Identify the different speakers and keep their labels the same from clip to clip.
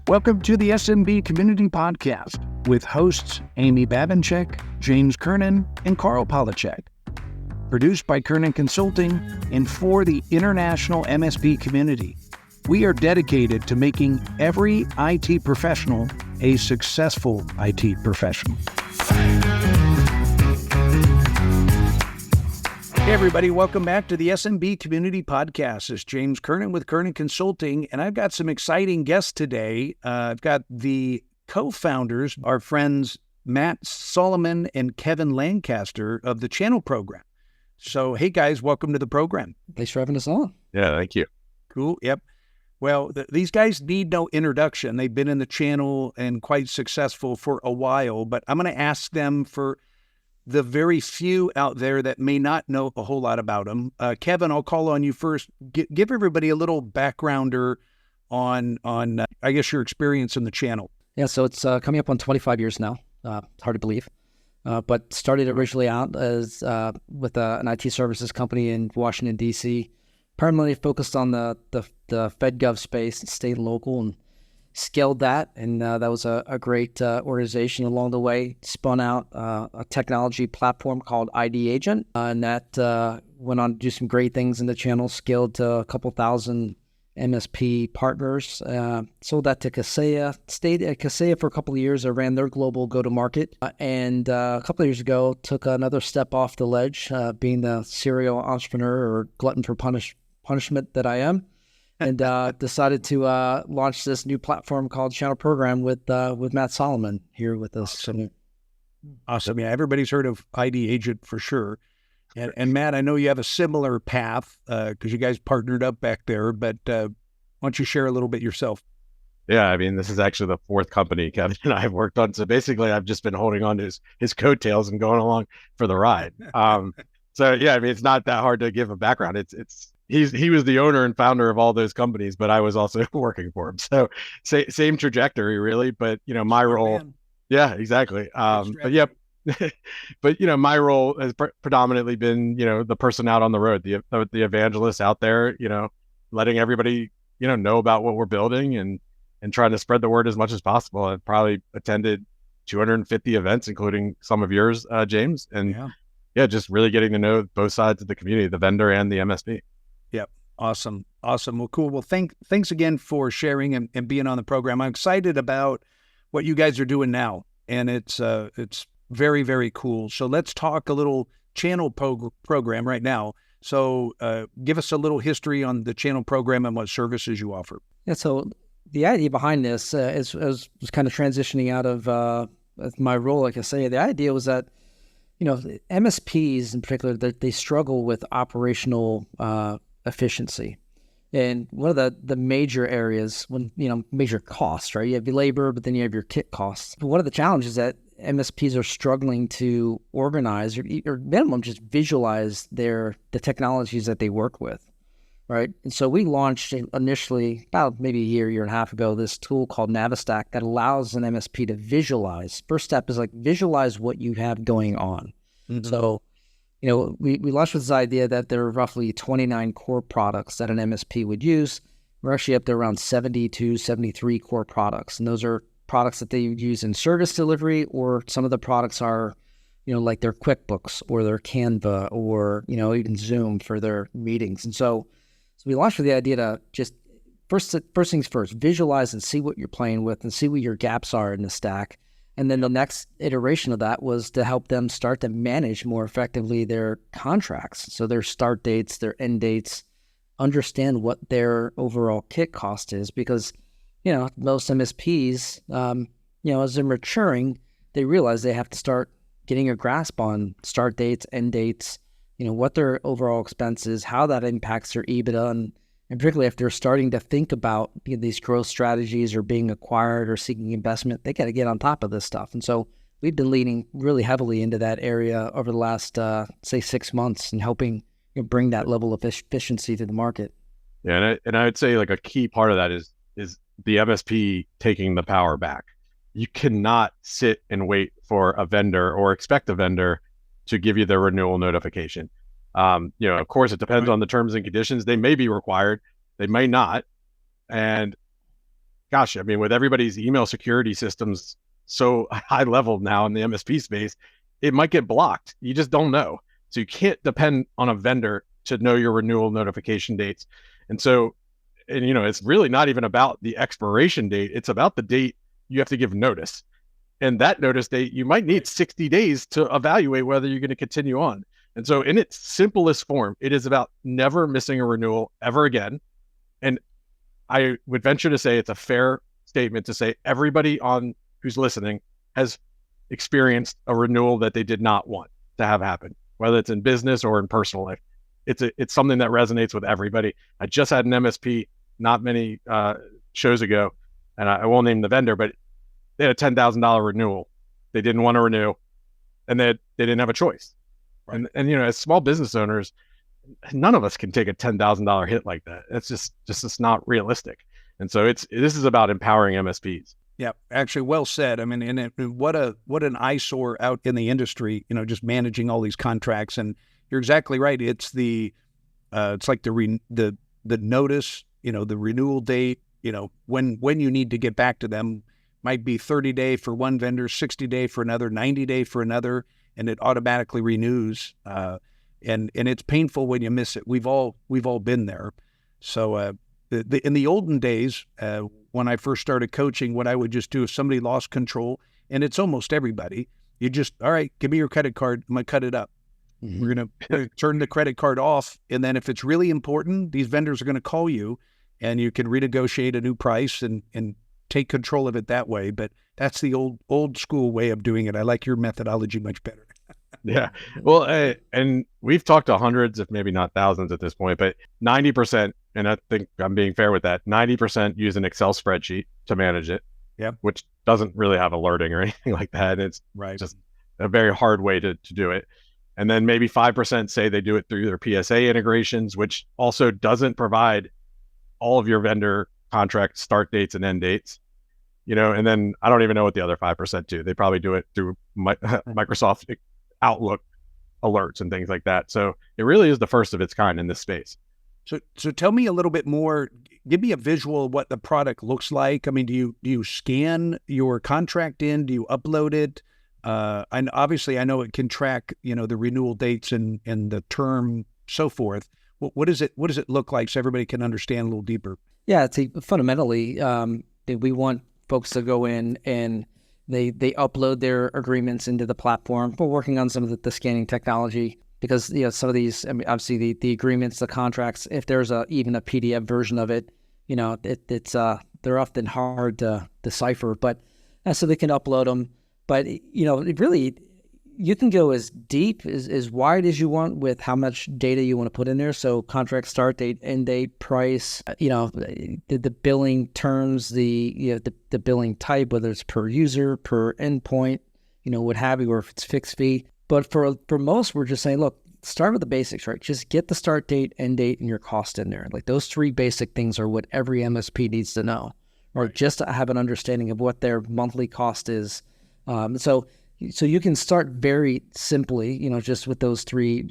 Speaker 1: Welcome to the SMB Community Podcast with hosts Amy Babinchek, James Kernan, and Carl Polachek. Produced by Kernan Consulting and for the international MSP community. We are dedicated to making every IT professional a successful IT professional. Hey everybody, welcome back to the SMB Community Podcast. It's James Kernan with Kernan Consulting, and I've got some exciting guests today. I've got the co-founders, our friends Matt Solomon and Kevin Lancaster of the Channel Program. So, hey guys, welcome to the program.
Speaker 2: Thanks for having us on.
Speaker 3: Yeah, thank you.
Speaker 1: Cool, yep. Well, these guys need no introduction. They've been in the channel and quite successful for a while, but I'm going to ask them for the very few out there that may not know a whole lot about them. Kevin, I'll call on you first. Give everybody a little backgrounder on I guess, your experience in the channel.
Speaker 2: Yeah, so it's coming up on 25 years now. It's hard to believe. But started originally out as with an IT services company in Washington, D.C., primarily focused on the FedGov space, state and local, and scaled that. And that was a great organization along the way. Spun out a technology platform called ID Agent, and that went on to do some great things in the channel, scaled to a couple thousand MSP partners. Sold that to Kaseya. Stayed at Kaseya for a couple of years. I ran their global go-to-market. And a couple of years ago, took another step off the ledge, being the serial entrepreneur or glutton for punishment that I am, and decided to launch this new platform called Channel Program with Matt Solomon here with us.
Speaker 1: Awesome. Yeah, everybody's heard of ID Agent for sure. And Matt, I know you have a similar path because you guys partnered up back there, but why don't you share a little bit yourself?
Speaker 3: Yeah, I mean, this is actually the fourth company Kevin and I have worked on. So basically, I've just been holding on to his coattails and going along for the ride. So yeah, I mean, it's not that hard to give a background. He was the owner and founder of all those companies, but I was also working for him. So same trajectory, really. But my role, yeah, exactly. But yeah. But my role has predominantly been the person out on the road, the evangelist out there, letting everybody know about what we're building and trying to spread the word as much as possible. I've probably attended 250 events, including some of yours, James, and just really getting to know both sides of the community, the vendor and the MSP.
Speaker 1: Yep. Awesome. Well, cool. Well, thanks again for sharing and being on the program. I'm excited about what you guys are doing now, and it's very, very cool. So let's talk a little channel program right now. So give us a little history on the channel program and what services you offer.
Speaker 2: Yeah, so the idea behind this was kind of transitioning out of my role, like I say. The idea was that, MSPs in particular, they struggle with operational efficiency. And one of the major areas, major costs, right? You have your labor, but then you have your kit costs. But one of the challenges that MSPs are struggling to organize or minimum just visualize the technologies that they work with, right? And so we launched initially about maybe a year and a half ago, this tool called Navistack that allows an MSP to visualize. First step is visualize what you have going on. Mm-hmm. So, we launched with this idea that there are roughly 29 core products that an MSP would use. We're actually up to around 72, 73 core products. And those are products that they use in service delivery, or some of the products are, like their QuickBooks or their Canva or, even Zoom for their meetings. And so we launched with the idea to just first things first, visualize and see what you're playing with and see what your gaps are in the stack. And then the next iteration of that was to help them start to manage more effectively their contracts. So their start dates, their end dates, understand what their overall kit cost is, because most MSPs, as they're maturing, they realize they have to start getting a grasp on start dates, end dates, what their overall expense is, how that impacts their EBITDA, and particularly if they're starting to think about these growth strategies or being acquired or seeking investment, they got to get on top of this stuff. And so we've been leaning really heavily into that area over the last, say, 6 months and helping bring that level of efficiency to the market.
Speaker 3: Yeah, and I would say a key part of that is the MSP taking the power back. You cannot sit and wait for a vendor or expect a vendor to give you their renewal notification. Of course, it depends on the terms and conditions. They may be required, they may not. And gosh, I mean, with everybody's email security systems so high level now in the MSP space, it might get blocked. You just don't know. So you can't depend on a vendor to know your renewal notification dates. And so, and it's really not even about the expiration date. It's about the date you have to give notice. And that notice date, you might need 60 days to evaluate whether you're going to continue on. And so in its simplest form, it is about never missing a renewal ever again. And I would venture to say it's a fair statement to say everybody on who's listening has experienced a renewal that they did not want to have happen, whether it's in business or in personal life. It's something that resonates with everybody. I just had an MSP not many shows ago, and I won't name the vendor, but they had a $10,000 renewal. They didn't want to renew, and they didn't have a choice. Right. And as small business owners, none of us can take a $10,000 hit like that. It's not realistic. And so this is about empowering MSPs.
Speaker 1: Yeah, actually, well said. I mean, and what an eyesore out in the industry, just managing all these contracts. And you're exactly right. It's it's like the notice, the renewal date, when you need to get back to them might be 30-day for one vendor, 60-day for another, 90-day for another, and it automatically renews. And it's painful when you miss it. We've all been there. So in the olden days, when I first started coaching, what I would just do if somebody lost control, and it's almost everybody, you just, all right, give me your credit card. I'm going to cut it up. Mm-hmm. We're going to turn the credit card off. And then if it's really important, these vendors are going to call you and you can renegotiate a new price and take control of it that way. But that's the old school way of doing it. I like your methodology much better.
Speaker 3: Yeah. Well, and we've talked to hundreds, if maybe not thousands at this point, but 90%, and I think I'm being fair with that, 90% use an Excel spreadsheet to manage it.
Speaker 1: Yeah.
Speaker 3: Which doesn't really have alerting or anything like that. It's just a very hard way to do it. And then maybe 5% say they do it through their PSA integrations, which also doesn't provide all of your vendor contract start dates and end dates. And then I don't even know what the other 5% do. They probably do it through Microsoft Outlook alerts and things like that. So it really is the first of its kind in this space.
Speaker 1: So tell me a little bit more. Give me a visual of what the product looks like. I mean, do you scan your contract in? Do you upload it? And obviously, I know it can track, the renewal dates and the term, so forth. What does it look like so everybody can understand a little deeper?
Speaker 2: Yeah, it's fundamentally we want folks to go in and they upload their agreements into the platform. We're working on some of the scanning technology because some of these, I mean, obviously the agreements, the contracts, if there's even a PDF version of it, it's they're often hard to decipher. But so they can upload them. But it really, you can go as deep, as wide as you want with how much data you want to put in there. So contract start date, end date, price, the billing terms, the billing type, whether it's per user, per endpoint, what have you, or if it's fixed fee. But for most, we're just saying, look, start with the basics, right? Just get the start date, end date, and your cost in there. Like those three basic things are what every MSP needs to know, or just to have an understanding of what their monthly cost is. So you can start very simply, just with those three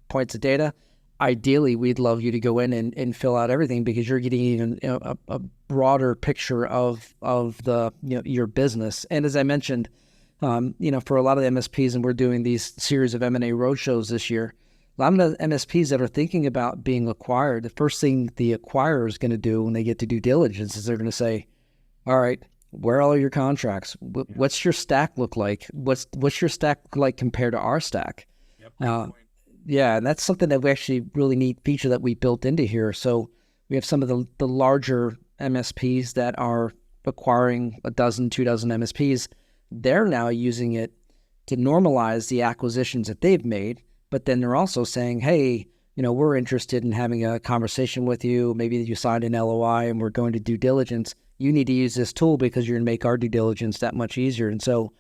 Speaker 2: points of data. Ideally, we'd love you to go in and fill out everything because you're getting even a broader picture of the your business. And as I mentioned, for a lot of the MSPs, and we're doing these series of M&A roadshows this year, a lot of the MSPs that are thinking about being acquired, the first thing the acquirer is going to do when they get to due diligence is they're going to say, all right, where are all your contracts? What's your stack look like? What's your stack like compared to our stack? Yep, yeah, and that's something that we actually really neat feature that we built into here. So we have some of the larger MSPs that are acquiring a dozen, 24 MSPs. They're now using it to normalize the acquisitions that they've made, but then they're also saying, hey, we're interested in having a conversation with you. Maybe you signed an LOI and we're going to due diligence. You need to use this tool because you're going to make our due diligence that much easier. And so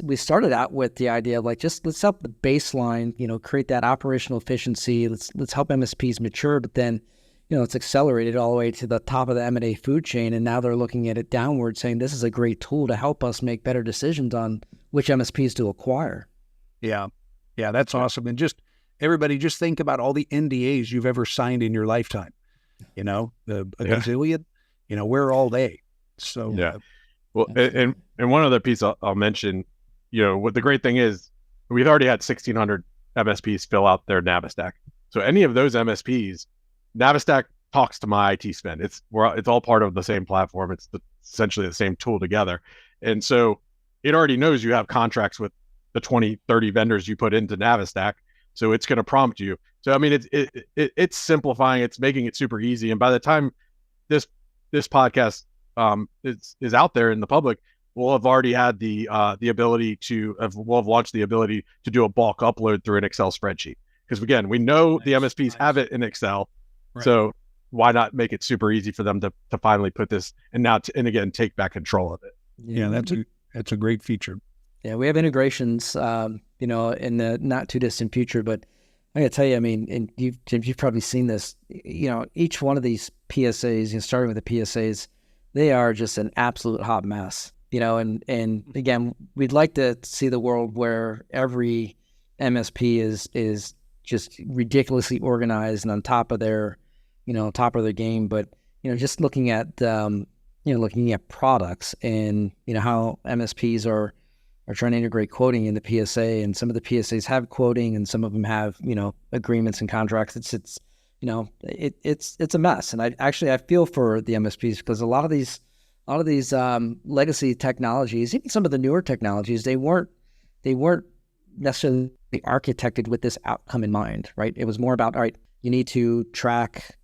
Speaker 2: we started out with the idea of let's help the baseline, create that operational efficiency. Let's help MSPs mature, but then, it's accelerated all the way to the top of the M&A food chain. And now they're looking at it downward saying, this is a great tool to help us make better decisions on which MSPs to acquire.
Speaker 1: Yeah. Yeah. That's awesome. And everybody just think about all the NDAs you've ever signed in your lifetime, a gazillion. we're all day. So
Speaker 3: yeah. Well, and one other piece I'll mention, what the great thing is, we've already had 1,600 MSPs fill out their Navistack. So any of those MSPs, Navistack talks to my IT spend. It's all part of the same platform. It's essentially the same tool together. And so it already knows you have contracts with the 20, 30 vendors you put into Navistack. So it's going to prompt you. So, I mean, it's simplifying, it's making it super easy. And by the time this podcast is out there in the public, we'll have already had the ability we'll have launched the ability to do a bulk upload through an Excel spreadsheet. Because again, we know the MSPs have it in Excel. Right. So why not make it super easy for them to finally put this and again take back control of it?
Speaker 1: Yeah, that's a great feature.
Speaker 2: Yeah, we have integrations, in the not too distant future. But I gotta tell you, I mean, and James, you've probably seen this. Each one of these PSAs, starting with the PSAs, they are just an absolute hot mess. And again, we'd like to see the world where every MSP is just ridiculously organized and on top of their game. But just looking at products and how MSPs are trying to integrate quoting in the PSA, and some of the PSAs have quoting and some of them have agreements and contracts. It's a mess. And I feel for the MSPs, because a lot of these legacy technologies, even some of the newer technologies, they weren't necessarily architected with this outcome in mind, right? It was more about, all right, you need to track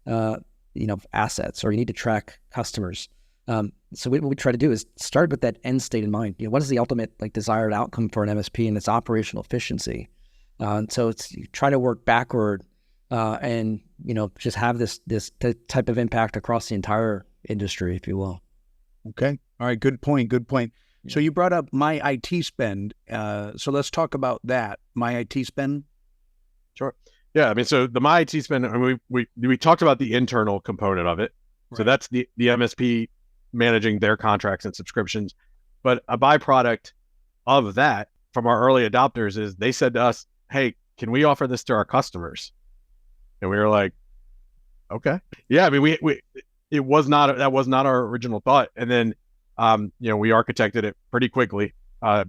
Speaker 2: assets, or you need to track customers. So what we try to do is start with that end state in mind. What is the ultimate desired outcome for an MSP and its operational efficiency? So it's trying to work backward and just have this type of impact across the entire industry, if you will.
Speaker 1: Okay. All right. Good point. Yeah. So you brought up my IT spend. So let's talk about that. My IT spend.
Speaker 3: Sure. Yeah. I mean, so the my IT spend, I mean, we talked about the internal component of it. Right. So that's the MSP managing their contracts and subscriptions. But a byproduct of that from our early adopters is they said to us, hey, can we offer this to our customers? And we were like, okay. Yeah. I mean, that was not our original thought. And then, we architected it pretty quickly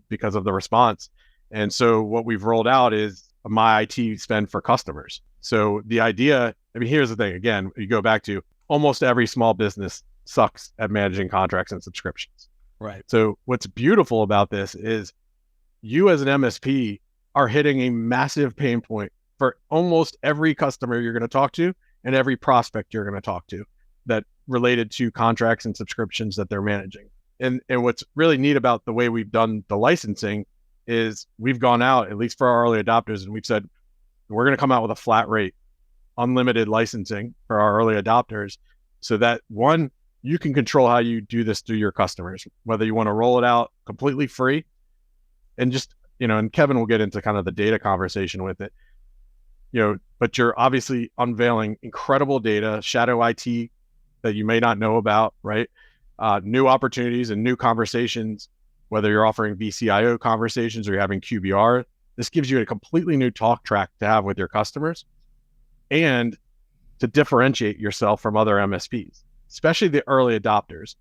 Speaker 3: because of the response. And so what we've rolled out is a my IT spend for customers. So the idea, I mean, here's the thing. Again, you go back to almost every small business sucks at managing contracts and subscriptions.
Speaker 1: Right.
Speaker 3: So what's beautiful about this is you as an MSP are hitting a massive pain point for almost every customer you're going to talk to and every prospect you're going to talk to that related to contracts and subscriptions that they're managing. And what's really neat about the way we've done the licensing is we've gone out, at least for our early adopters, and we've said, we're going to come out with a flat rate, unlimited licensing for our early adopters, so that one, you can control how you do this through your customers, whether you want to roll it out completely free and just, and Kevin will get into kind of the data conversation with it, but you're obviously unveiling incredible data, shadow IT that you may not know about, right? New opportunities and new conversations, whether you're offering VCIO conversations or you're having QBR, this gives you a completely new talk track to have with your customers and to differentiate yourself from other MSPs, especially the early adopters.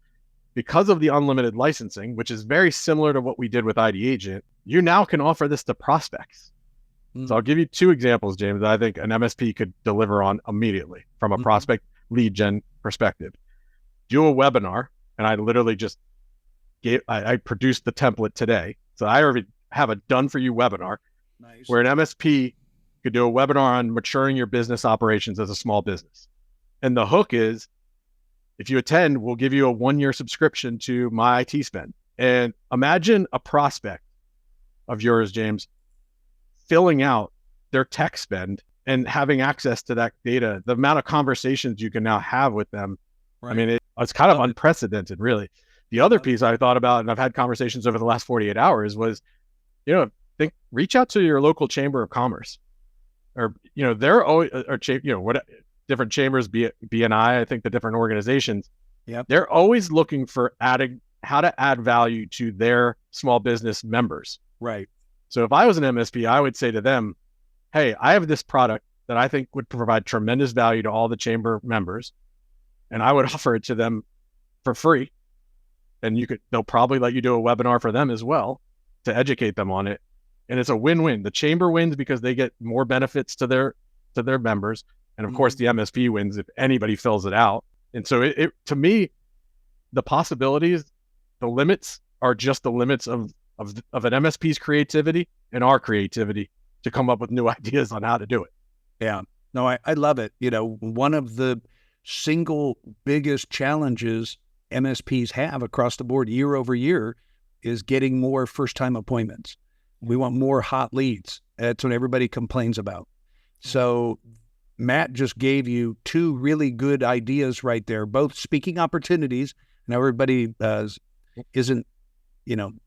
Speaker 3: Because of the unlimited licensing, which is very similar to what we did with ID Agent, you now can offer this to prospects. So I'll give you two examples, James, that I think an MSP could deliver on immediately from a prospect lead gen perspective. Do a webinar, and I literally just I produced the template today. So I already have a done for you webinar. Nice. Where an MSP could do a webinar on maturing your business operations as a small business. And the hook is, if you attend, we'll give you a 1-year subscription to my IT spend. And imagine a prospect of yours, James, filling out their tech spend and having access to that data, the amount of conversations you can now have with them. Right. I mean, it's kind of unprecedented, really. The other piece I thought about, and I've had conversations over the last 48 hours, was, reach out to your local chamber of commerce, or they're always, what different chambers, BNI, I think the different organizations, they're always looking for how to add value to their small business members.
Speaker 1: Right.
Speaker 3: So if I was an MSP, I would say to them, hey, I have this product that I think would provide tremendous value to all the chamber members, and I would offer it to them for free, and they'll probably let you do a webinar for them as well to educate them on it. And it's a win-win. The chamber wins because they get more benefits to their members. And of course the MSP wins if anybody fills it out. And so it to me, the possibilities, the limits are just the limits of an MSP's creativity and our creativity to come up with new ideas on how to do it.
Speaker 1: Yeah. No, I love it. One of the single biggest challenges MSPs have across the board year over year is getting more first-time appointments. We want more hot leads. That's what everybody complains about. So Matt just gave you two really good ideas right there, both speaking opportunities. And everybody isn't,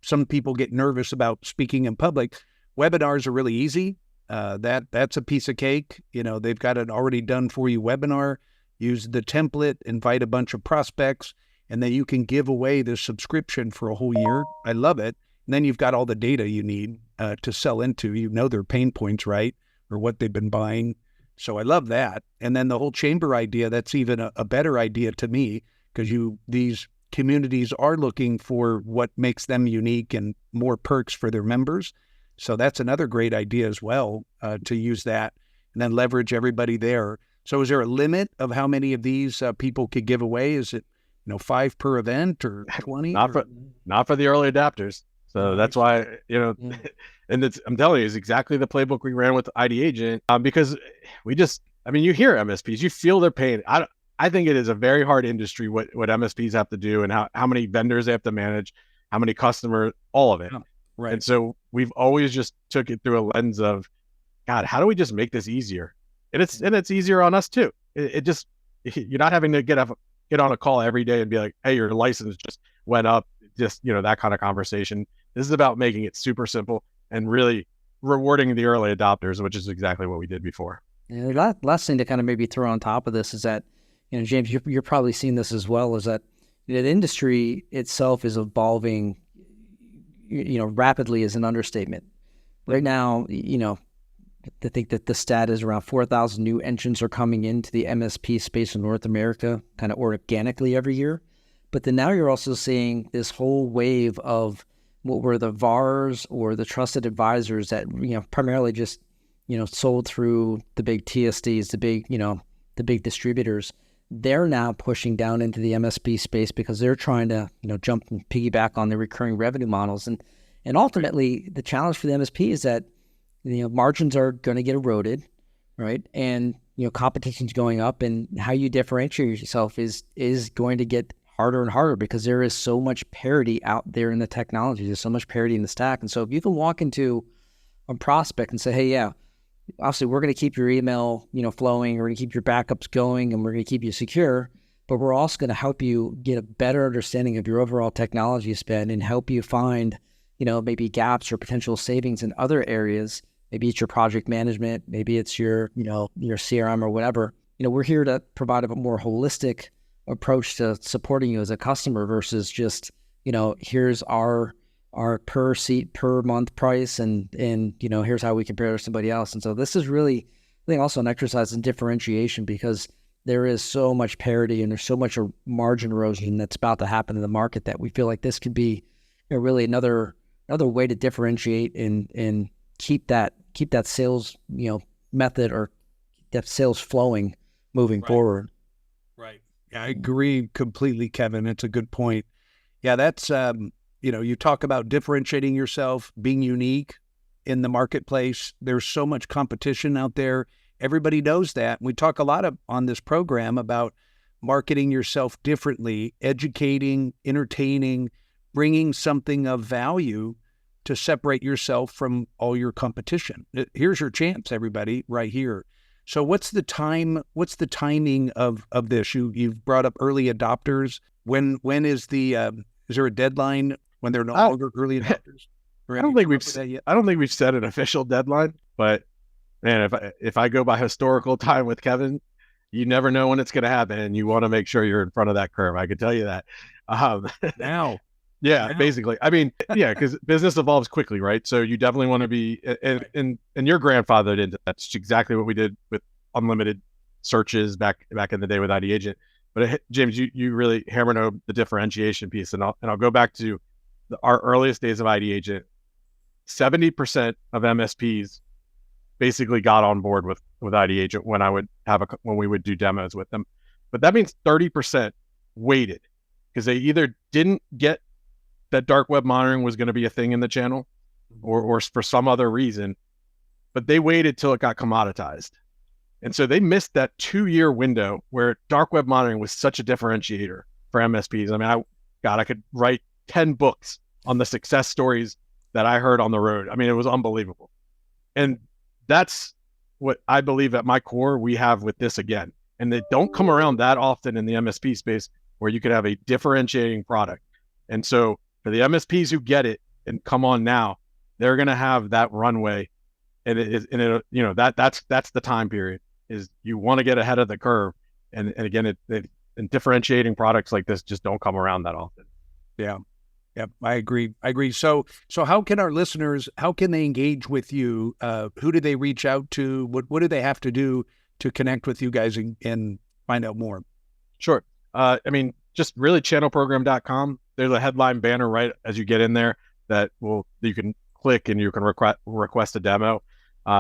Speaker 1: some people get nervous about speaking in public. Webinars are really easy. That's a piece of cake. They've got an already done for you webinar. Use the template, invite a bunch of prospects, and then you can give away the subscription for a whole year. I love it. And then you've got all the data you need to sell into. Their pain points, right? Or what they've been buying. So I love that. And then the whole chamber idea, that's even a better idea to me, because these communities are looking for what makes them unique and more perks for their members. So that's another great idea as well, to use that and then leverage everybody there. So is there a limit of how many of these people could give away? Is it 5 per event or 20?
Speaker 3: Not for the early adapters. So that's why, and I'm telling you, it's exactly the playbook we ran with ID Agent, because you hear MSPs, you feel their pain. I think it is a very hard industry, what MSPs have to do and how many vendors they have to manage, how many customers, all of it.
Speaker 1: Yeah, right.
Speaker 3: And so we've always just took it through a lens of, God, how do we just make this easier? And it's easier on us too. You're not having to get on a call every day and be like, hey, your license just went up, just, that kind of conversation. This is about making it super simple and really rewarding the early adopters, which is exactly what we did before.
Speaker 2: And the last thing to kind of maybe throw on top of this is that, James, you're probably seeing this as well, is that the industry itself is evolving, rapidly is an understatement. Right now, I think that the stat is around 4,000 new entrants are coming into the MSP space in North America, kind of organically every year. But then now you're also seeing this whole wave of what were the VARs or the trusted advisors that, primarily just, sold through the big TSDs, the big distributors. They're now pushing down into the MSP space because they're trying to, jump and piggyback on the recurring revenue models. And ultimately, the challenge for the MSP is that, margins are going to get eroded, right? And, competition's going up, and how you differentiate yourself is going to get harder and harder because there is so much parity out there in the technology. There's so much parity in the stack. And so if you can walk into a prospect and say, hey, yeah, obviously we're going to keep your email, flowing, we're going to keep your backups going, and we're going to keep you secure, but we're also going to help you get a better understanding of your overall technology spend and help you find, maybe gaps or potential savings in other areas. Maybe it's your project management, maybe it's your CRM or whatever. We're here to provide a more holistic approach to supporting you as a customer versus just, here's our per seat per month price and here's how we compare to somebody else. And so this is really, I think, also an exercise in differentiation because there is so much parity and there's so much margin erosion that's about to happen in the market that we feel like this could be really another way to differentiate and keep that sales, method or that sales flowing moving forward.
Speaker 1: Right. Yeah, I agree completely, Kevin. It's a good point. Yeah, that's, you talk about differentiating yourself, being unique in the marketplace. There's so much competition out there. Everybody knows that. We talk a lot on this program about marketing yourself differently, educating, entertaining, bringing something of value to separate yourself from all your competition. Here's your chance, everybody, right here. So what's the timing of this? You've brought up early adopters. When is there a deadline when they're no longer early adopters?
Speaker 3: I don't think we've set an official deadline, but man, if I go by historical time with Kevin, you never know when it's going to happen, and you want to make sure you're in front of that curve. I can tell you that.
Speaker 1: Now.
Speaker 3: Yeah, basically. I mean, yeah, because business evolves quickly, right? So you definitely want to be, and your grandfather did. That's exactly what we did with unlimited searches back in the day with ID Agent. But James, you really hammered home the differentiation piece, and I'll go back to our earliest days of ID Agent. 70% of MSPs basically got on board with ID Agent when we would do demos with them. But that means 30% waited because they either didn't get that dark web monitoring was going to be a thing in the channel, or for some other reason, but they waited till it got commoditized. And so they missed that 2-year window where dark web monitoring was such a differentiator for MSPs. I mean, I could write 10 books on the success stories that I heard on the road. I mean, it was unbelievable. And that's what I believe at my core we have with this again. And they don't come around that often in the MSP space where you could have a differentiating product. And so for the MSPs who get it and come on now, they're going to have that runway. And that's the time period is you want to get ahead of the curve. And again, and differentiating products like this just don't come around that often.
Speaker 1: Yeah. Yep, I agree. So how can our listeners, how can they engage with you? Who do they reach out to? What do they have to do to connect with you guys and find out more?
Speaker 3: Sure. I mean, just really channelprogram.com. There's a headline banner right as you get in there that you can click and you can request a demo.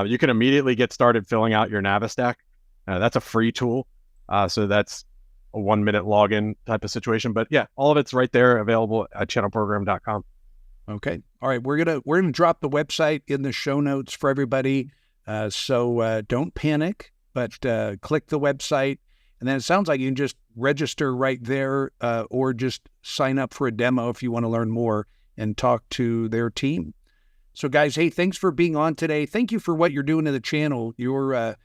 Speaker 3: You can immediately get started filling out your Navistack. That's a free tool. So that's a 1-minute login type of situation. But yeah, all of it's right there available at channelprogram.com.
Speaker 1: Okay. All right. We're gonna drop the website in the show notes for everybody. So don't panic, but click the website. And then it sounds like you can just register right there, or just sign up for a demo if you want to learn more and talk to their team. So guys, hey, thanks for being on today. Thank you for what you're doing to the channel. Your,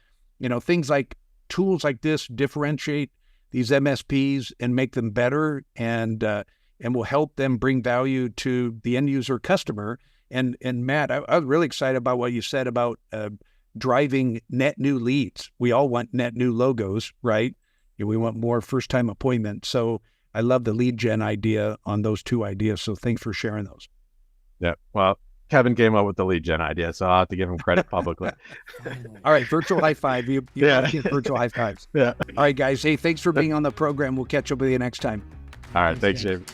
Speaker 1: things like tools like this differentiate these MSPs and make them better, and will help them bring value to the end user customer. And Matt, I was really excited about what you said about driving net new leads. We all want net new logos, right? We want more first-time appointments. So I love the lead gen idea on those 2 ideas. So thanks for sharing those.
Speaker 3: Yeah. Well, Kevin came up with the lead gen idea, so I'll have to give him credit publicly.
Speaker 1: All right. Virtual high five. You
Speaker 3: yeah.
Speaker 1: Virtual high fives.
Speaker 3: Yeah.
Speaker 1: All right, guys. Hey, thanks for being on the program. We'll catch up with you next time.
Speaker 3: All right. Thanks, James.